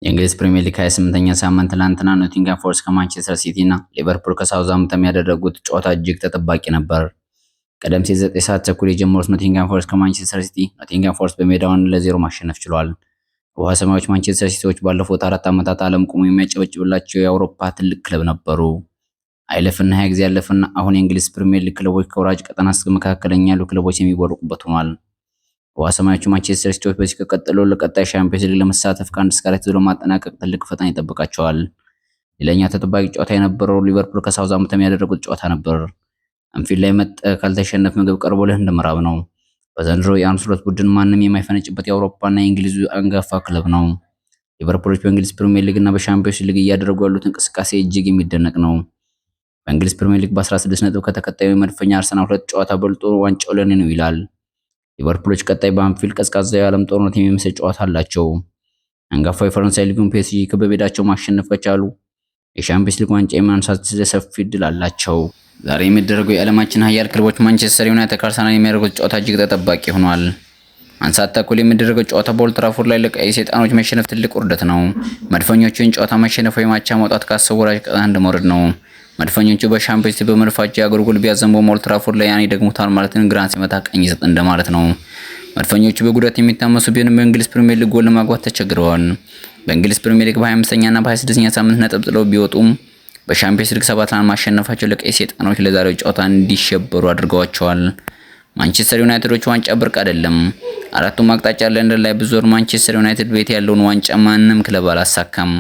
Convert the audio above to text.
የእንግሊዝ ፕሪሚየር ሊግ 28ኛ ሳምንት ትላንትና ኖቲንግሃም ፎረስት ከማንቸስተር ሲቲ እና ሊቨርፑል ከሳውዝሃምፕተን ያደረጉት ጨዋታ እጅግ ተጠባቂ ነበር። ቀደም ሲል 9 ሰዓት ተኩል የጀመሩት ኖቲንግሃም ፎረስት ከማንቸስተር ሲቲ ኖቲንግሃም ፎረስት በሜዳው 1-0 ማሸነፍ ችሏል። ውሃ ሰማያዊዎች ማንቸስተር ሲቲዎች ባለፉት 4 ዓመታት ዓለም ቆሞ የሚያጨበጭብላቸው የአውሮፓ ትልቅ ክለብ ነበሩ። አይለፍና 20 ጊዜ ያለፈና አሁን የእንግሊዝ ፕሪሚየር ሊግ ክለቦች ከወራጅ ቀጠና እስከ መካከለኛ ያሉ ክለቦች የሚወርቁበት ሆኗል። ውሃ ሰማያዊዎቹ ማንቸስተር ሲቲዎች በዚህ ከቀጠሉ ለቀጣይ ሻምፒዮንስ ሊግ ለመሳተፍ ከአንድ እስከ 4 ዙር ማጠናቀቅ ትልቅ ፈተና ይጠብቃቸዋል። ሌላኛው ተጠባቂ ጨዋታ የነበረው ሊቨርፑል ከሳውዝሃምፕተን ያደረጉት ጨዋታ ነበር። አንፊልድ ላይ ካልተሸነፍ ምግብ ቀርቦልህ እንደምራብ ነው። በዘንድሮ የአርነ ስሎት ቡድን ማንም የማይፈነጭበት የአውሮፓና የእንግሊዙ አንጋፋ ክለብ ነው። ሊቨርፑሎች በእንግሊዝ ፕሪሚየር ሊግ እና በሻምፒዮንስ ሊግ እያደረጉ ያሉት እንቅስቃሴ እጅግ የሚደነቅ ነው። በእንግሊዝ ፕሪሚየር ሊግ በ16 ነጥብ ከተከታዩ መድፈኛ አርሰናል 2 ጨዋታ በልጦ ዋንጫው ለኔ ነው ይላል። ሊቨርፑሎች ቀጣይ በአንፊልድ ቀዝቃዛው የዓለም ጦርነት የሚመስል ጨዋታ አላቸው። አንጋፋው የፈረንሳይ ሊጉን ፒኤስጂ በሜዳቸው ማሸነፍ ከቻሉ የሻምፒዮንስ ሊግ ዋንጫ የማንሳት ሰፊ ዕድል አላቸው። ዛሬ የሚደረገው የዓለማችን ኃያል ክለቦች ማንቸስተር ዩናይትድ ከአርሰናል የሚያደርጉት ጨዋታ እጅግ ተጠባቂ ሆኗል። አንድ ሰዓት ተኩል የሚደረገው ጨዋታ በኦልድ ትራፎርድ ላይ ለቀይ ሰይጣኖች መሸነፍ ትልቅ ውርደት ነው። መድፈኞቹን ጨዋታ ማሸነፍ ወይም አቻ ማውጣት ካሰቡ ወራጅ ቀጠና እንደመውረድ ነው። መድፈኞቹ በሻምፒዮንስ ሊግ በመድፋቸው የአገር ቢያዘንበው ኦልድ ትራፎርድ ላይ ያኔ ደግሞታል ማለትን ግራን ሲመታ ቀኝ ይሰጥ እንደማለት ነው። መድፈኞቹ በጉዳት የሚታመሱ ቢሆንም በእንግሊዝ ፕሪሚየር ሊግ ጎል ለማግባት ተቸግረዋል። በእንግሊዝ ፕሪሚየር ሊግ በ25ኛ እና በ26ኛ ሳምንት ነጥብ ጥለው ቢወጡም በሻምፒዮንስ ሊግ 7 ለአንድ ማሸነፋቸው ለቀይ ሰይጣኖች ለዛሬው ጨዋታ እንዲሸበሩ አድርገዋቸዋል። ማንቸስተር ዩናይትዶች ዋንጫ ብርቅ አይደለም። አራቱም አቅጣጫ ለንደን ላይ ብዙር ማንቸስተር ዩናይትድ ቤት ያለውን ዋንጫ ማንም ክለብ አላሳካም።